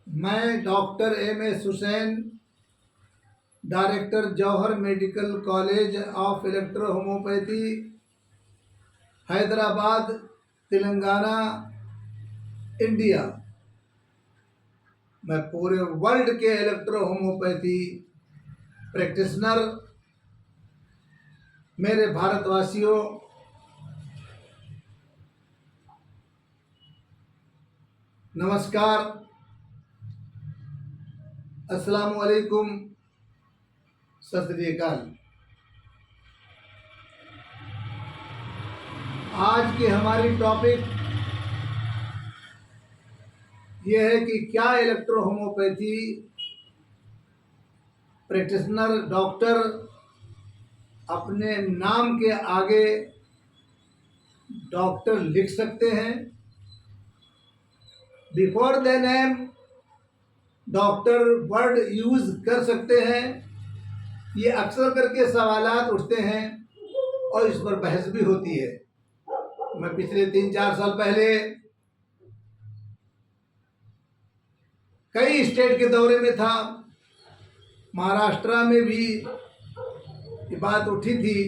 मैं doctor M S. Hussain, director Jauhar medical college of electro homeopathy, Hyderabad, Telangana, India. मैं पूरे वर्ल्ड के इलेक्ट्रो होम्योपैथी प्रैक्टिशनर, मेरे भारतवासियों, नमस्कार, अस्सलाम वालेकुम, सत श्री अकाल। आज की हमारी टॉपिक यह है कि क्या इलेक्ट्रो होम्योपैथी प्रैक्टिशनर डॉक्टर अपने नाम के आगे डॉक्टर लिख सकते हैं? Before the name doctor word use कर सकते हैं? ये अक्सर करके सवालात उठते हैं और इस पर बहस भी होती है। मैं पिछले 3-4 साल पहले कई स्टेट के दौरे में था। महाराष्ट्र में भी ये बात उठी थी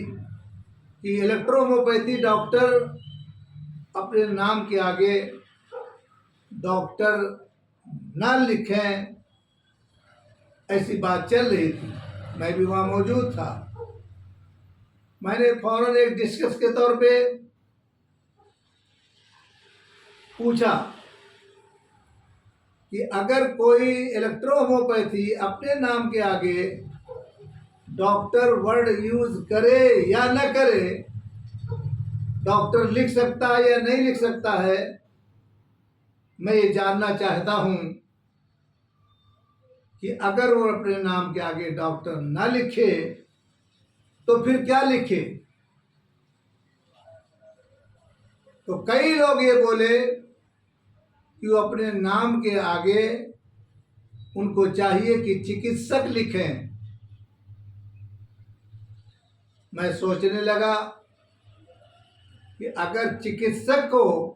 कि इलेक्ट्रो होम्योपैथी डॉक्टर अपने नाम के आगे डॉक्टर ना लिखें, ऐसी बात चल रही थी। मैं भी वहाँ मौजूद था। मैंने फौरन एक डिस्कस के तौर पे पूछा कि अगर कोई इलेक्ट्रो होम्योपैथी अपने नाम के आगे डॉक्टर वर्ड यूज करे या न करे, डॉक्टर लिख सकता है या नहीं लिख सकता है, मैं ये जानना चाहता हूं कि अगर वो अपने नाम के आगे डॉक्टर ना लिखे तो फिर क्या लिखे? तो कई लोग ये बोले कि वो अपने नाम के आगे उनको चाहिए कि चिकित्सक लिखें। मैं सोचने लगा कि अगर चिकित्सक को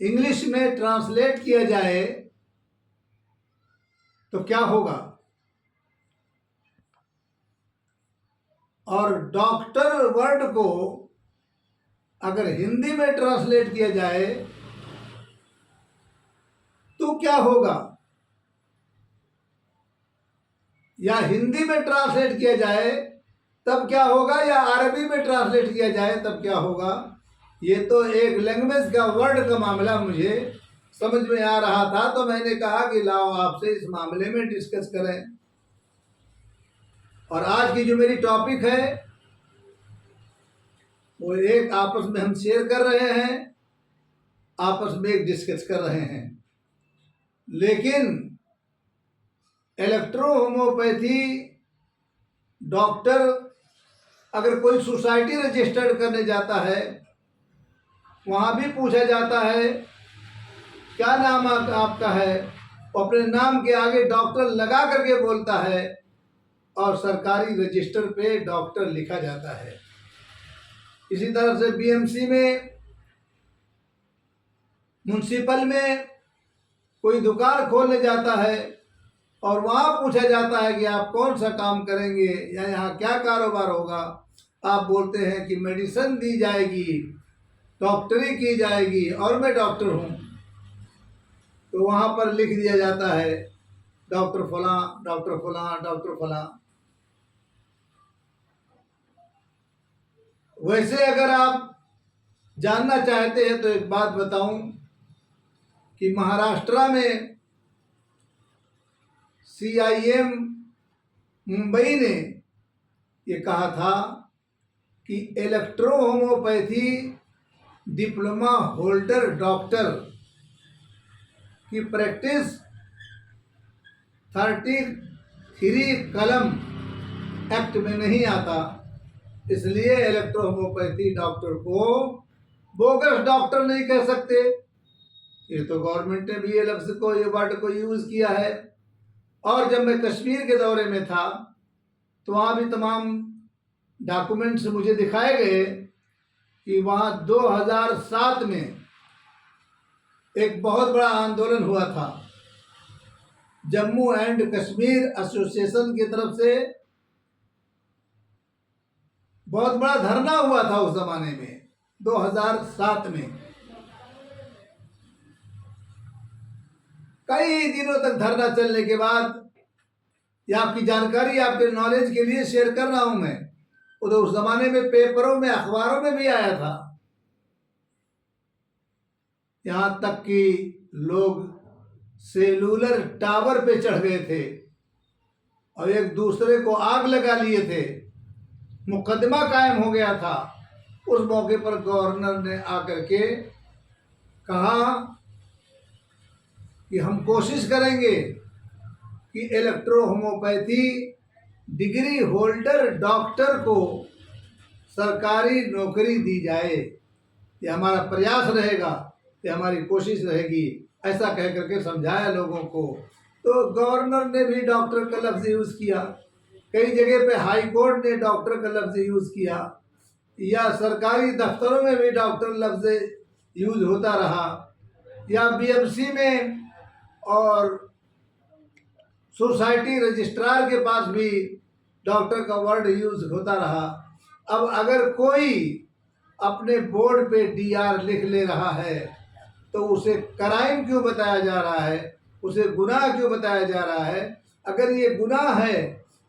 इंग्लिश में ट्रांसलेट किया जाए तो क्या होगा, और डॉक्टर वर्ड को अगर हिंदी में ट्रांसलेट किया जाए तो क्या होगा, या हिंदी में ट्रांसलेट किया जाए तब क्या होगा, या अरबी में ट्रांसलेट किया जाए तब क्या होगा? ये तो एक लैंग्वेज का वर्ड का मामला मुझे समझ में आ रहा था, तो मैंने कहा कि लाओ आपसे इस मामले में डिस्कस करें। और आज की जो मेरी टॉपिक है वो एक आपस में हम शेयर कर रहे हैं, आपस में एक डिस्कस कर रहे हैं। लेकिन इलेक्ट्रो होम्योपैथी डॉक्टर अगर कोई सोसाइटी रजिस्टर्ड करने जाता है, वहाँ भी पूछा जाता है क्या नाम आपका है, अपने नाम के आगे डॉक्टर लगा करके बोलता है और सरकारी रजिस्टर पे डॉक्टर लिखा जाता है। इसी तरह से बीएमसी में, म्युनिसिपल में कोई दुकान खोलने जाता है और वहाँ पूछा जाता है कि आप कौन सा काम करेंगे या यहाँ क्या कारोबार होगा। आप बोलते हैं कि मेडिसिन दी जाएगी, डॉक्टरी की जाएगी और मैं डॉक्टर हूँ, तो वहाँ पर लिख दिया जाता है डॉक्टर फलां, डॉक्टर फलां, डॉक्टर फलां। वैसे अगर आप जानना चाहते हैं तो एक बात बताऊं कि महाराष्ट्र में CIM मुंबई ने ये कहा था कि electro homeopathy diploma holder doctor की प्रैक्टिस 33 कलम एक्ट में नहीं आता, इसलिए इलेक्ट्रो होम्योपैथी डॉक्टर को बोगस डॉक्टर नहीं कह सकते। ये तो गवर्नमेंट ने भी ये लफ्ज को, ये वर्ड को यूज किया है। और जब मैं कश्मीर के दौरे में था तो वहाँ भी तमाम डॉक्यूमेंट्स मुझे दिखाए गए कि वहाँ 2007 में एक बहुत बड़ा आंदोलन हुआ था जम्मू एंड कश्मीर एसोसिएशन की तरफ से बहुत बड़ा धरना हुआ था उस जमाने में, 2007 में। कई दिनों तक धरना चलने के बाद, ये आपकी जानकारी, आपके नॉलेज के लिए शेयर कर रहा हूं मैं, तो उस जमाने में पेपरों में, अखबारों में भी आया था। यहां तक कि लोग सेलुलर टावर पे चढ़ गए थे और एक दूसरे को आग लगा लिए थे, मुकदमा कायम हो गया था। उस मौके पर गवर्नर ने आकर के कहा कि हम कोशिश करेंगे कि electro homeopathy degree holder doctor को सरकारी नौकरी दी जाए। ये हमारा प्रयास रहेगा, ये हमारी कोशिश रहेगी, ऐसा कह करके समझाया लोगों को। तो गवर्नर ने भी डॉक्टर का लफ्ज़ यूज़ किया, कई जगह पे हाई कोर्ट ने डॉक्टर का लफ्ज़ यूज़ किया, या सरकारी दफ्तरों में भी डॉक्टर लफ्ज़ यूज़ होता रहा, या बीएमसी में और सोसाइटी रजिस्ट्रार के पास भी डॉक्टर का वर्ड यूज़ होता रहा। अब अगर कोई अपने बोर्ड पे डीआर लिख ले रहा है तो उसे क्राइम क्यों बताया जा रहा है, उसे गुनाह क्यों बताया जा रहा है? अगर ये गुनाह है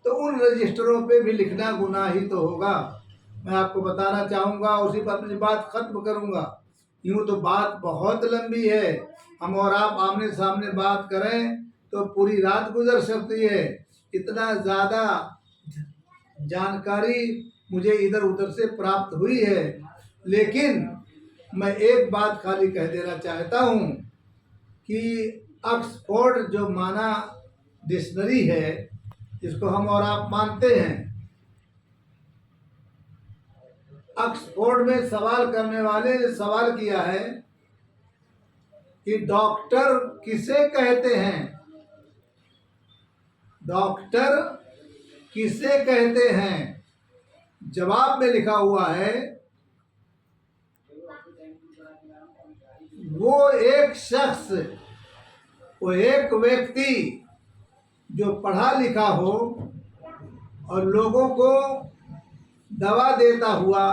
तो उन रजिस्टरों पे भी लिखना गुनाह ही तो होगा। मैं आपको बताना चाहूँगा, उसी पर अपनी बात ख़त्म करूँगा। यूँ तो बात बहुत लंबी है, हम और आप आमने सामने बात करें तो पूरी रात गुजर सकती है। इतना ज़्यादा जानकारी मुझे इधर उधर से प्राप्त हुई है, लेकिन मैं एक बात खाली कह देना चाहता हूँ कि ऑक्सफोर्ड जो माना डिक्शनरी है, जिसको हम और आप मानते हैं, ऑक्सफोर्ड में सवाल करने वाले ने सवाल किया है कि डॉक्टर किसे कहते हैं, डॉक्टर किसे कहते हैं? जवाब में लिखा हुआ है वो एक शख्स, वो एक व्यक्ति जो पढ़ा लिखा हो और लोगों को दवा देता हुआ,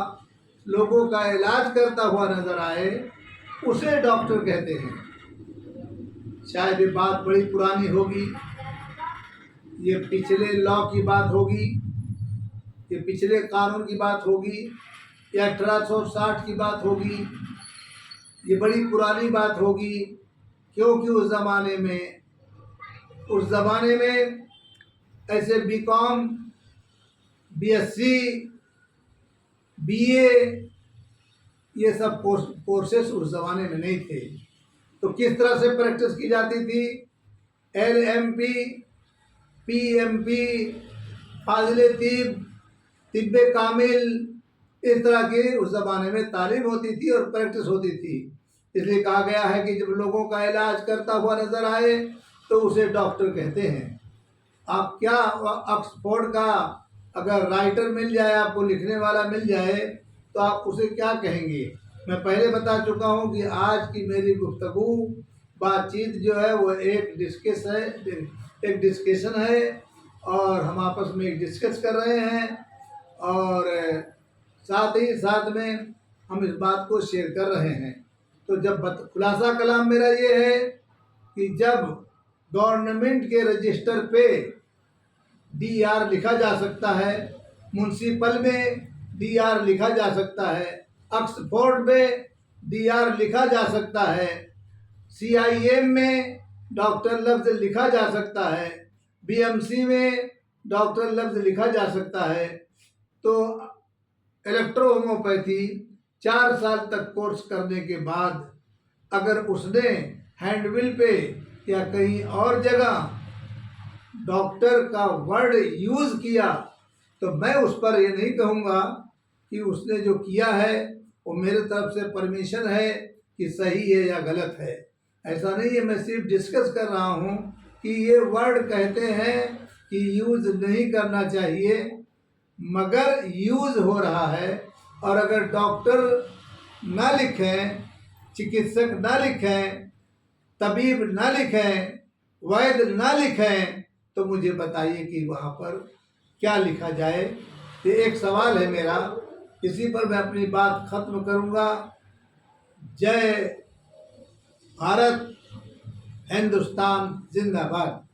लोगों का इलाज करता हुआ नजर आए, उसे डॉक्टर कहते हैं। शायद ये बात बड़ी पुरानी होगी, ये पिछले लॉ की बात होगी, ये पिछले कानून की बात होगी, या 1860 की बात होगी, ये बड़ी पुरानी बात होगी। क्योंकि उस ज़माने में ऐसे बीकॉम, बीएससी, बीए, ये सब कोर्सेस उस ज़माने में नहीं थे। तो किस तरह से प्रैक्टिस की जाती थी? एलएमपी, पीएमपी, फाजिले तिब्बे कामिल, इस तरह की उस ज़माने में तालीम होती थी और प्रैक्टिस होती थी। इसलिए कहा गया है कि जब लोगों का इलाज करता हुआ नजर आए तो उसे डॉक्टर कहते हैं। आप क्या, ऑक्सफोर्ड का अगर राइटर मिल जाए, आपको लिखने वाला मिल जाए, तो आप उसे क्या कहेंगे? मैं पहले बता चुका हूँ कि आज की मेरी गुफ्तगू, बातचीत जो है वो एक डिस्कशन है और हम आपस में एक डिस्कस कर रहे हैं, और साथ ही साथ में हम इस बात को शेयर कर रहे हैं। तो जब खुलासा कलाम मेरा ये है कि जब गवर्नमेंट के रजिस्टर पे डीआर लिखा जा सकता है, म्यूनसिपल में डीआर लिखा जा सकता है, ऑक्सफोर्ड में डीआर लिखा जा सकता है, सीआईएम में डॉक्टर लफ्ज़ लिखा जा सकता है, बीएमसी में डॉक्टर लफ्ज़ लिखा जा सकता है, तो इलेक्ट्रो होम्योपैथी 4 साल तक कोर्स करने के बाद अगर उसने हैंडबिल पे या कहीं और जगह डॉक्टर का वर्ड यूज़ किया, तो मैं उस पर ये नहीं कहूँगा कि उसने जो किया है वो मेरे तरफ से परमिशन है कि सही है या गलत है। ऐसा नहीं है, मैं सिर्फ डिस्कस कर रहा हूँ कि ये वर्ड कहते हैं कि यूज़ नहीं करना चाहिए, मगर यूज़ हो रहा है। और अगर डॉक्टर ना लिखें, चिकित्सक ना लिखें, तबीब ना लिखें, वैध ना लिखें तो मुझे बताइए कि वहाँ पर क्या लिखा जाए। ये एक सवाल है मेरा, इसी पर मैं अपनी बात खत्म करूँगा। जय भारत, हिंदुस्तान जिंदाबाद।